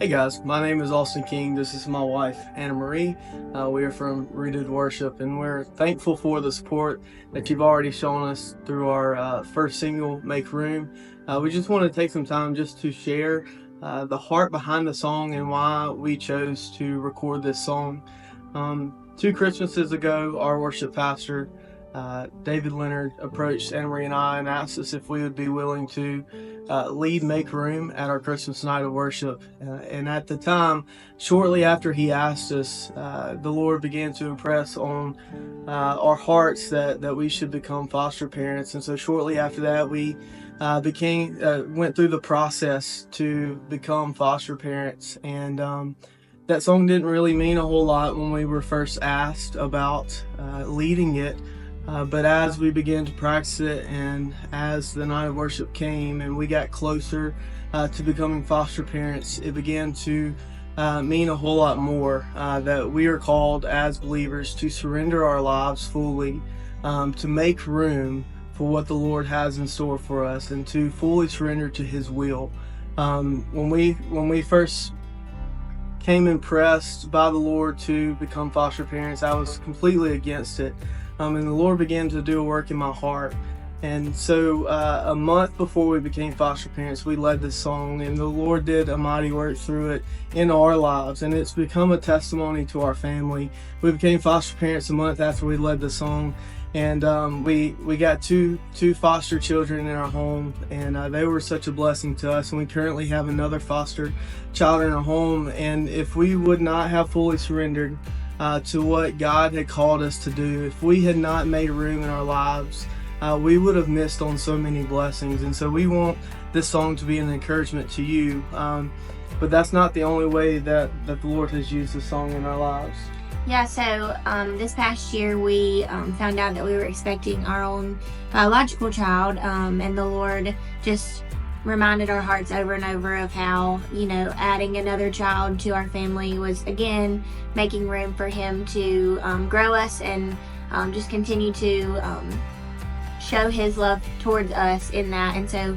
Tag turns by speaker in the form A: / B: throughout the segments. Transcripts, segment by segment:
A: Hey guys, my name is Austin King. This is my wife, Anna Marie. We are from Rooted Worship, and we're thankful for the support that you've already shown us through our first single, Make Room. We just want to take some time just to share the heart behind the song and why we chose to record this song. 2 Christmases ago, our worship pastor, David Leonard, approached Anna Marie and I and asked us if we would be willing to lead Make Room at our Christmas night of worship. And at the time, shortly after he asked us, the Lord began to impress on our hearts that we should become foster parents. And so shortly after that, we went through the process to become foster parents. And that song didn't really mean a whole lot when we were first asked about leading it. But as we began to practice it, and as the night of worship came and we got closer to becoming foster parents, it began to mean a whole lot more, that we are called as believers to surrender our lives fully, to make room for what the Lord has in store for us, and to fully surrender to His will. When we first came impressed by the Lord to become foster parents, I was completely against it. And the Lord began to do a work in my heart. And so a month before we became foster parents, we led this song, and the Lord did a mighty work through it in our lives, and it's become a testimony to our family. We became foster parents a month after we led the song, and we got two foster children in our home, and they were such a blessing to us. And we currently have another foster child in our home, and if we would not have fully surrendered to what God had called us to do, if we had not made room in our lives, we would have missed on so many blessings. And so we want this song to be an encouragement to you, but that's not the only way that the Lord has used the song in our lives.
B: Yeah, so this past year we found out that we were expecting our own biological child, and the Lord just reminded our hearts over and over of how, adding another child to our family was, again, making room for Him to grow us and just continue to show His love towards us in that. And so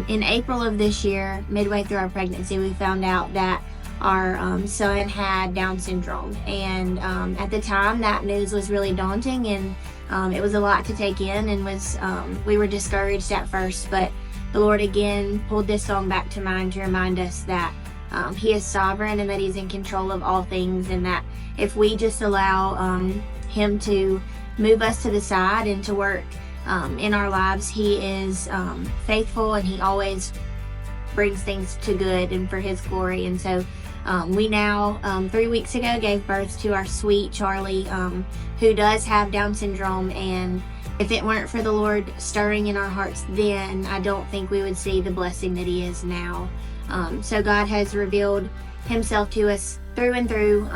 B: in April of this year, midway through our pregnancy, we found out that our son had Down syndrome. And at the time, that news was really daunting, and it was a lot to take in, and we were discouraged at first, but the Lord again pulled this song back to mind to remind us that He is sovereign and that He's in control of all things, and that if we just allow Him to move us to the side and to work in our lives, He is faithful, and He always brings things to good and for His glory. And so we now 3 weeks ago gave birth to our sweet Charlie, who does have Down syndrome, and if it weren't for the Lord stirring in our hearts then, I don't think we would see the blessing that He is now. So God has revealed Himself to us through and through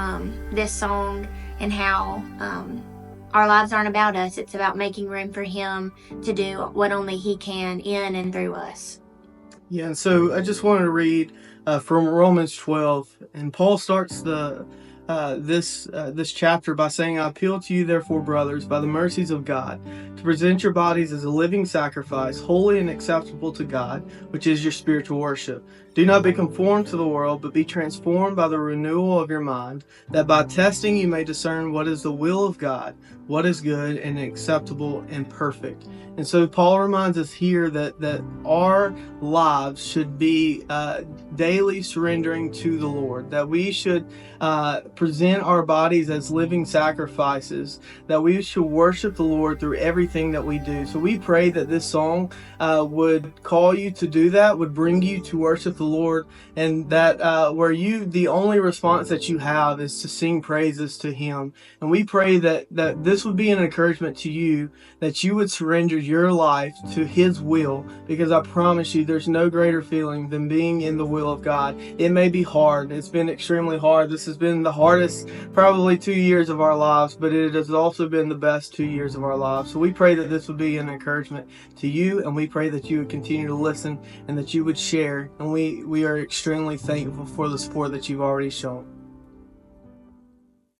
B: this song, and how our lives aren't about us. It's about making room for Him to do what only He can in and through us.
A: Yeah, and so I just wanted to read from Romans 12, and Paul starts this chapter by saying, "I appeal to you, therefore, brothers, by the mercies of God, to present your bodies as a living sacrifice, holy and acceptable to God, which is your spiritual worship. Do not be conformed to the world, but be transformed by the renewal of your mind, that by testing you may discern what is the will of God, what is good and acceptable and perfect." And so Paul reminds us here that our lives should be daily surrendering to the Lord, that we should present our bodies as living sacrifices, that we should worship the Lord through everything that we do. So we pray that this song would call you to do that, would bring you to worship the Lord, and that the only response that you have is to sing praises to Him. And we pray that this would be an encouragement to you, that you would surrender your life to His will, because I promise you there's no greater feeling than being in the will of God. It may be hard. It's been extremely hard. This has been the hardest probably 2 years of our lives, but it has also been the best 2 years of our lives. So we pray that this would be an encouragement to you, and we pray that you would continue to listen and that you would share. And we are extremely thankful for the support that you've already shown.